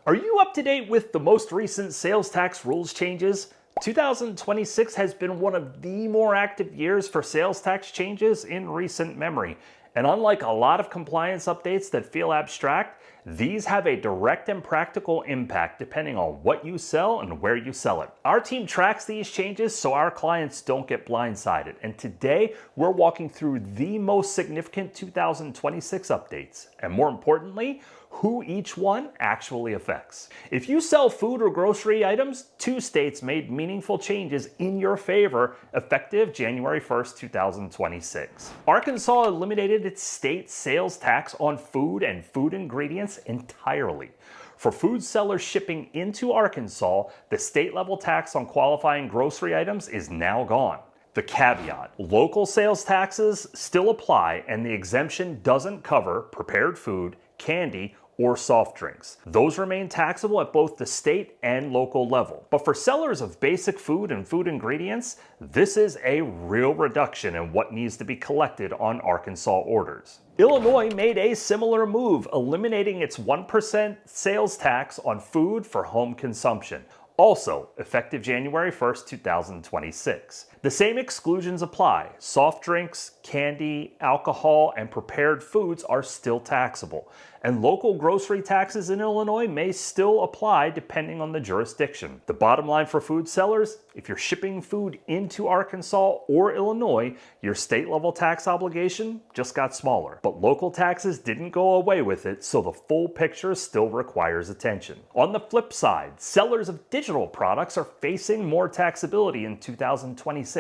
Are you up to date with the most recent sales tax rules changes? 2026 has been one of the more active years for sales tax changes in recent memory. And unlike a lot of compliance updates that feel abstract, these have a direct and practical impact depending on what you sell and where you sell it. Our team tracks these changes so our clients don't get blindsided. And today, we're walking through the most significant 2026 updates. And more importantly, who each one actually affects. If you sell food or grocery items, 2 states made meaningful changes in your favor effective January 1st, 2026. Arkansas eliminated its state sales tax on food and food ingredients entirely. For food sellers shipping into Arkansas, the state-level tax on qualifying grocery items is now gone. The caveat: local sales taxes still apply and the exemption doesn't cover prepared food, candy, or soft drinks. Those remain taxable at both the state and local level. But for sellers of basic food and food ingredients, this is a real reduction in what needs to be collected on Arkansas orders. Illinois made a similar move, eliminating its 1% sales tax on food for home consumption. Also, effective January 1st, 2026. The same exclusions apply. Soft drinks, candy, alcohol, and prepared foods are still taxable. And local grocery taxes in Illinois may still apply depending on the jurisdiction. The bottom line for food sellers: if you're shipping food into Arkansas or Illinois, your state-level tax obligation just got smaller. But local taxes didn't go away with it, so the full picture still requires attention. On the flip side, sellers of digital products are facing more taxability in 2026.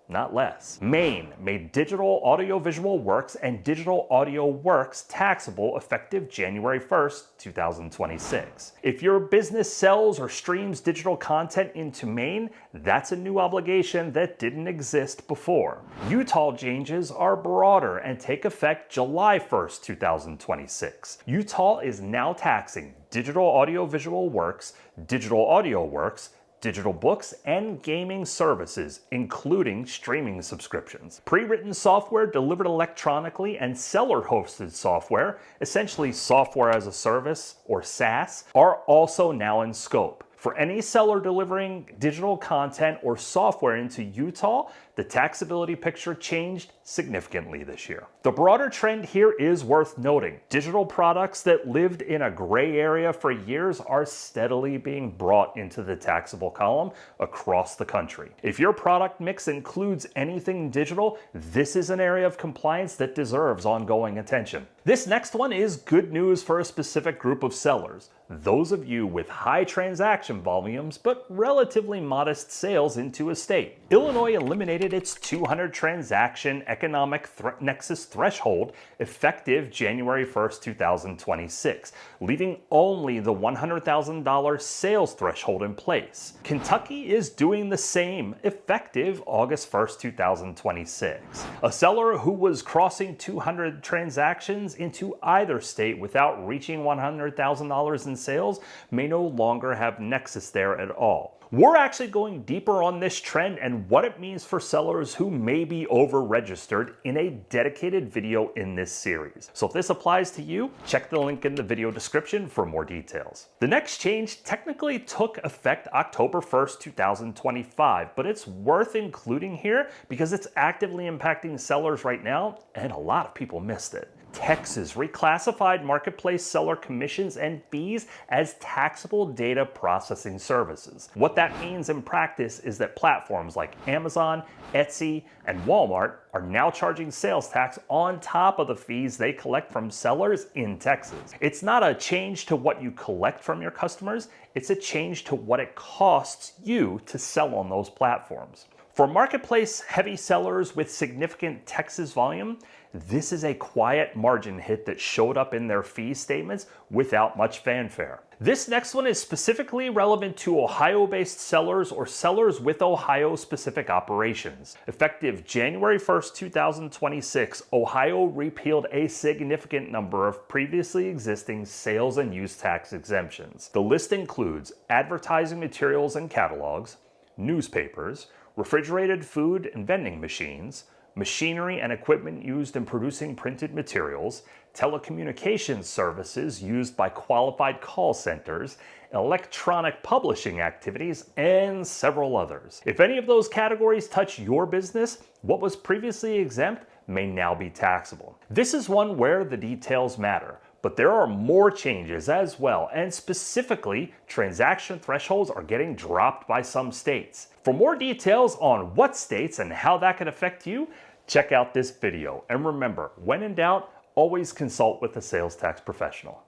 Not less. Maine made digital audiovisual works and digital audio works taxable effective January 1st, 2026. If your business sells or streams digital content into Maine, that's a new obligation that didn't exist before. Utah changes are broader and take effect July 1st, 2026. Utah is now taxing digital audiovisual works, digital audio works, digital books, and gaming services, including streaming subscriptions. Pre-written software delivered electronically and seller-hosted software, essentially software as a service or SaaS, are also now in scope. For any seller delivering digital content or software into Utah, the taxability picture changed significantly this year. The broader trend here is worth noting. Digital products that lived in a gray area for years are steadily being brought into the taxable column across the country. If your product mix includes anything digital, this is an area of compliance that deserves ongoing attention. This next one is good news for a specific group of sellers: those of you with high transaction volumes but relatively modest sales into a state. Illinois eliminated its 200 transaction economic Nexus threshold effective January 1st, 2026, leaving only the $100,000 sales threshold in place. Kentucky is doing the same effective August 1st, 2026. A seller who was crossing 200 transactions into either state without reaching $100,000 in sales may no longer have Nexus there at all. We're actually going deeper on this trend and what it means for sellers who may be over-registered in a dedicated video in this series. So if this applies to you, check the link in the video description for more details. The next change technically took effect October 1st, 2025, but it's worth including here because it's actively impacting sellers right now and a lot of people missed it. Texas reclassified marketplace seller commissions and fees as taxable data processing services. What that means in practice is that platforms like Amazon, Etsy, and Walmart are now charging sales tax on top of the fees they collect from sellers in Texas. It's not a change to what you collect from your customers, it's a change to what it costs you to sell on those platforms. For marketplace-heavy sellers with significant Texas volume, this is a quiet margin hit that showed up in their fee statements without much fanfare. This next one is specifically relevant to Ohio-based sellers or sellers with Ohio-specific operations. Effective January 1st, 2026, Ohio repealed a significant number of previously existing sales and use tax exemptions. The list includes advertising materials and catalogs, newspapers, refrigerated food and vending machines, machinery and equipment used in producing printed materials, telecommunications services used by qualified call centers, electronic publishing activities, and several others. If any of those categories touch your business, what was previously exempt may now be taxable. This is one where the details matter, but there are more changes as well, and specifically, transaction thresholds are getting dropped by some states. For more details on what states and how that can affect you, check out this video. And remember, when in doubt, always consult with a sales tax professional.